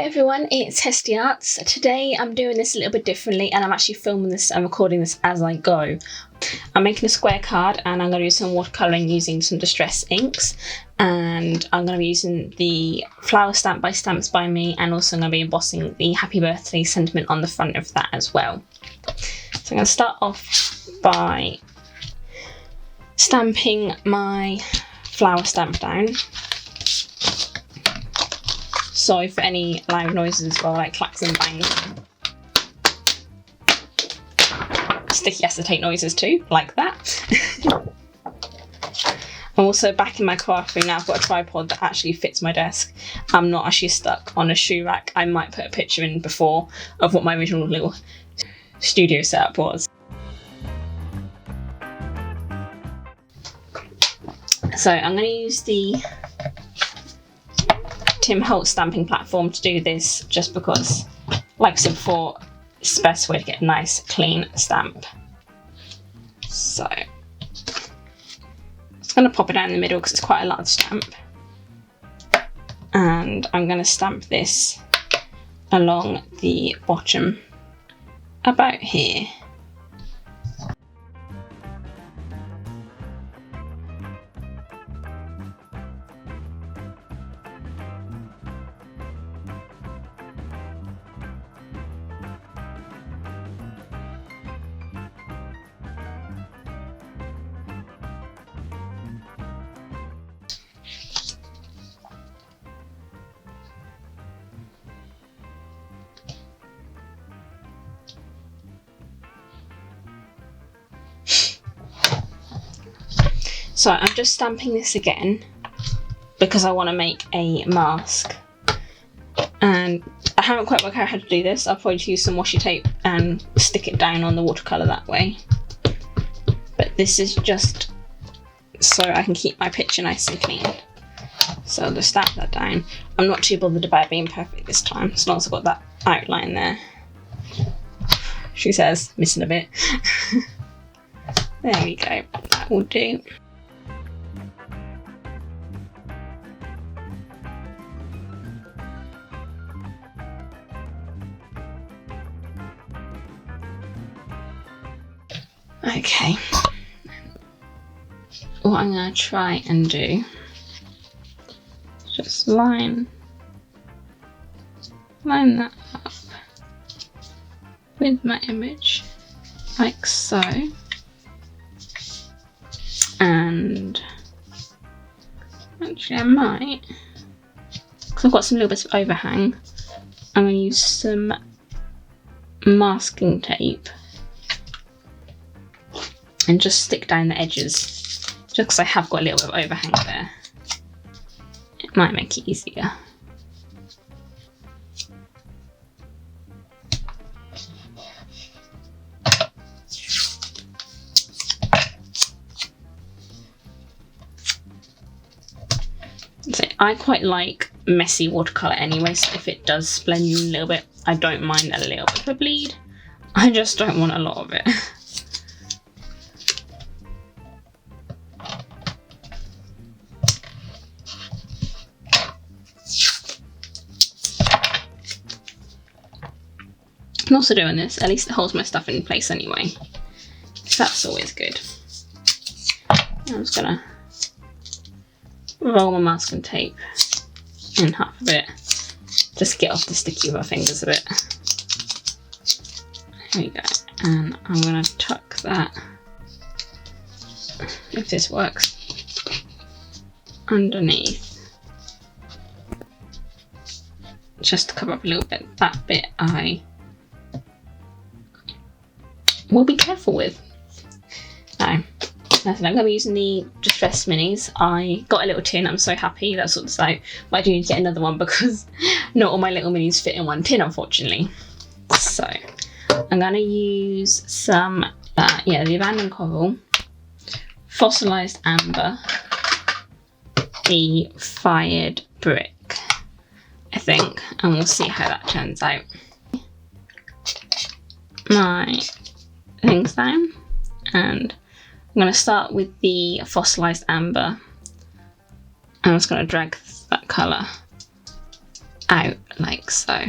everyone, it's Hesty Arts. Today I'm doing this a little bit differently and I'm actually filming this and recording this as I go. I'm making a square card and I'm going to do some watercolouring using some distress inks, and I'm going to be using the flower stamp by Stamps by Me, and also I'm going to be embossing the happy birthday sentiment on the front of that as well. So I'm going to start off by stamping my flower stamp down. Sorry for any loud noises as well, like clacks and bangs. Sticky acetate noises too, like that. I'm also back in my craft room now. I've got a tripod that actually fits my desk. I'm not actually stuck on a shoe rack. I might put a picture in before of what my original little studio setup was. So I'm going to use the Holtz stamping platform to do this, just because, like I said before, it's the best way to get a nice clean stamp. So I'm just going to pop it down in the middle because it's quite a large stamp, and I'm going to stamp this along the bottom about here. So I'm just stamping this again because I want to make a mask, and I haven't quite worked out how to do this. I'll probably use some washi tape and stick it down on the watercolour that way, but this is just so I can keep my picture nice and clean. So I'll just stamp that down. I'm not too bothered about being perfect this time, as long as I've got that outline there. She says, missing a bit. There we go, that will do. Okay, what I'm going to try and do is just line that up with my image, like so, and actually I might, because I've got some little bits of overhang, I'm going to use some masking tape and just stick down the edges, just because I have got a little bit of overhang there. It might make it easier. So I quite like messy watercolour anyway, so if it does blend you a little bit, I don't mind a little bit of a bleed. I just don't want a lot of it. I'm also doing this, at least it holds my stuff in place anyway, so that's always good. I'm just gonna roll my masking tape in half a bit, just get off the sticky of my fingers a bit. There we go, and I'm gonna tuck that, if this works, underneath, just to cover up a little bit. That bit I will be careful with. Now, I'm going to be using the Distress Minis. I got a little tin, I'm so happy, that's what it's like. But I do need to get another one because not all my little minis fit in one tin, unfortunately. So, I'm going to use some, the Abandoned Coral, Fossilized Amber, the Fired Brick, I think, and we'll see how that turns out. My things down, and I'm going to start with the Fossilized Amber. I'm just going to drag that colour out like so.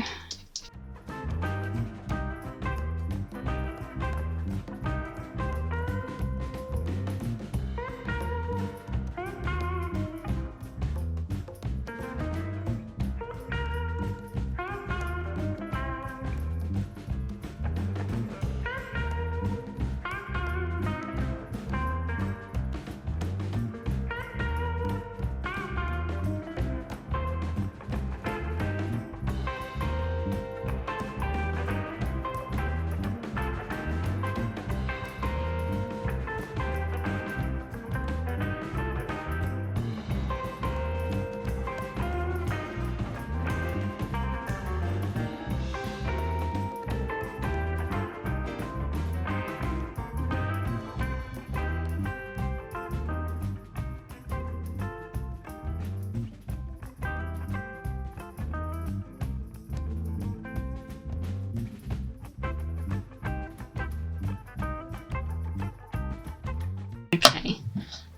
Okay,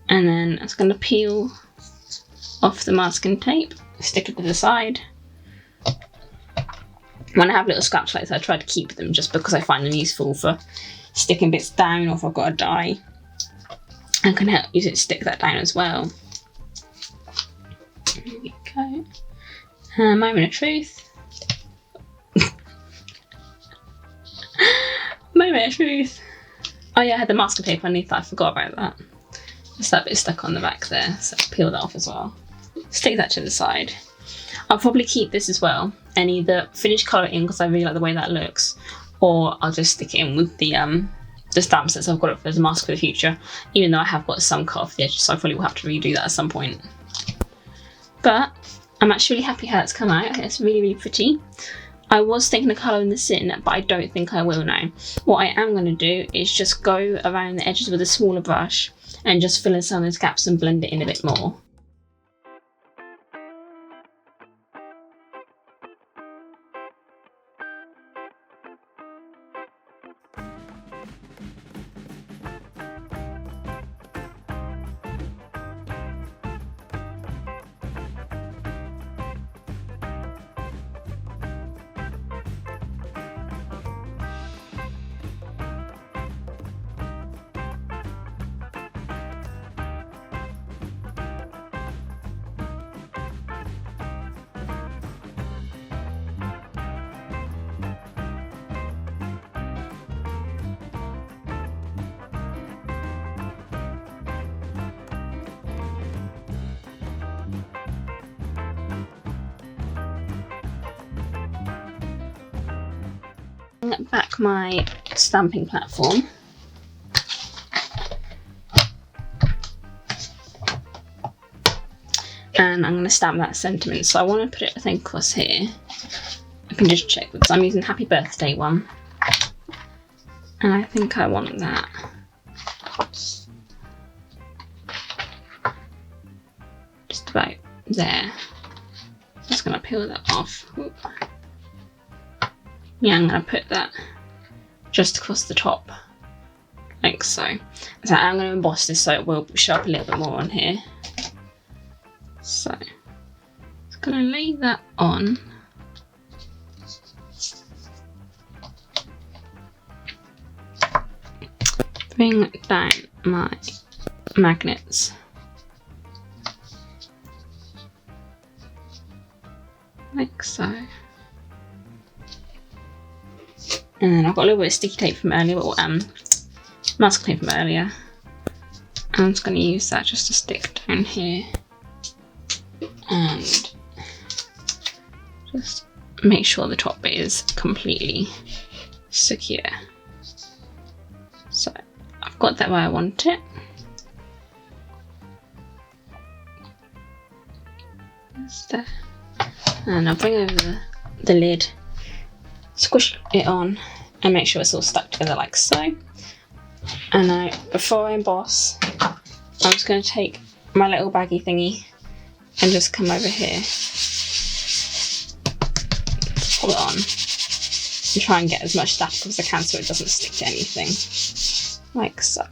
and then I'm going to peel off the masking tape, stick it to the side. When I have little scraps like this, I try to keep them just because I find them useful for sticking bits down, or if I've got a die, I can use it to stick that down as well. There we go. Moment of truth. Moment of truth. Oh yeah, I had the masking tape underneath that, I forgot about that. Just that bit stuck on the back there, so I'll peel that off as well. Stick that to the side. I'll probably keep this as well, and either finish colour it in because I really like the way that looks, or I'll just stick it in with the stamp sets I've got it for as a mask for the future, even though I have got some cut off the edges, so I probably will have to redo that at some point. But I'm actually really happy how it's come out. It's really, really pretty. I was thinking of colouring this in, but I don't think I will now. What I am going to do is just go around the edges with a smaller brush and just fill in some of those gaps and blend it in a bit more. Back my stamping platform. And I'm going to stamp that sentiment. So I want to put it, I think, across here. I can just check because I'm using Happy Birthday one. And I think I want that. Just about there. Just going to peel that off. Oop. Yeah, I'm going to put that just across the top, like so. So I'm going to emboss this so it will show up a little bit more on here. So, I'm going to lay that on. Bring down my magnets. Like so. And I've got a little bit of sticky tape from earlier, or mask tape from earlier. I'm just going to use that just to stick down here. And just make sure the top bit is completely secure. So I've got that where I want it. Just there. And I'll bring over the lid, squish it on, and make sure it's all stuck together like so. And now, before I emboss, I'm just going to take my little baggy thingy and just come over here, pull it on, and try and get as much static as I can so it doesn't stick to anything, like so.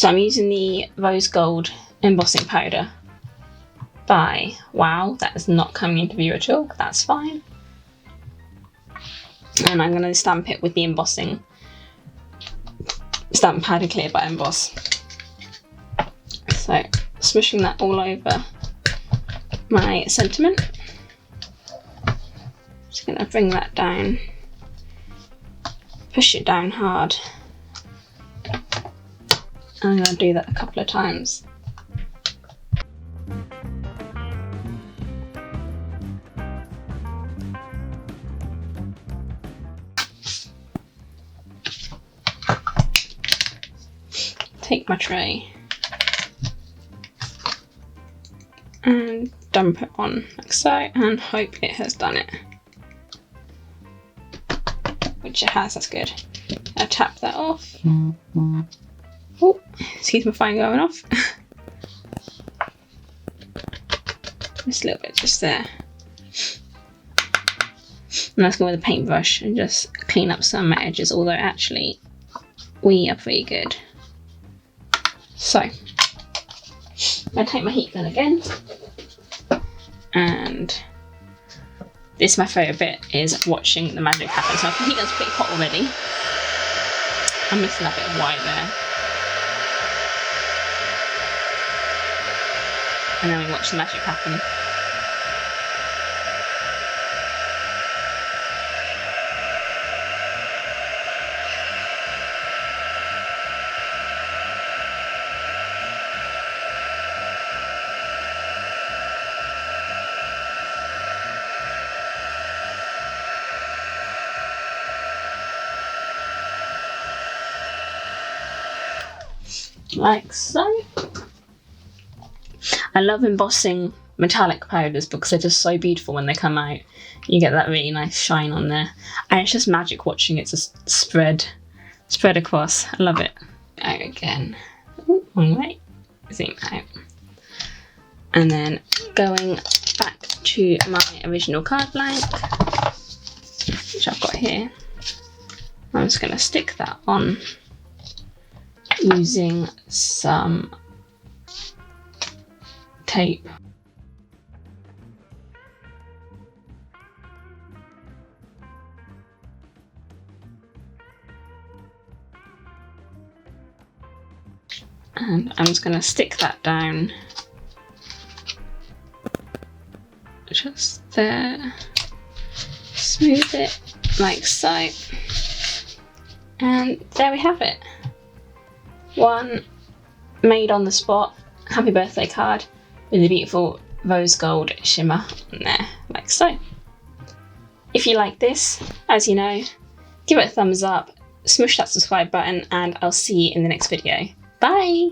So I'm using the Rose Gold embossing powder by Wow. That is not coming into view at all, that's fine. And I'm going to stamp it with the embossing stamp powder Clair by Emboss. So smooshing that all over my sentiment. Just going to bring that down, push it down hard. I'm going to do that a couple of times. Take my tray and dump it on like so, and hope it has done it. Which it has, that's good. I'll tap that off. Oh, excuse my phone going off. Just a little bit just there. And let's go with a paintbrush and just clean up some of my edges, although actually we are pretty good. So, I'm going to take my heat gun again, and this, my favourite bit, is watching the magic happen. So the heat gun's pretty hot already. I'm missing that bit of white there. And then we watch the magic happen. Like so. I love embossing metallic powders because they're just so beautiful when they come out. You get that really nice shine on there, and it's just magic watching it just spread across. I love it. Out again. Ooh, wrong way. Zoom out. And then going back to my original card blank, which I've got here. I'm just going to stick that on using some tape. And I'm just going to stick that down just there, smooth it like so, and there we have it. One made on the spot happy birthday card with a beautiful rose gold shimmer on there, like so. If you like this, as you know, give it a thumbs up, smush that subscribe button, and I'll see you in the next video. Bye!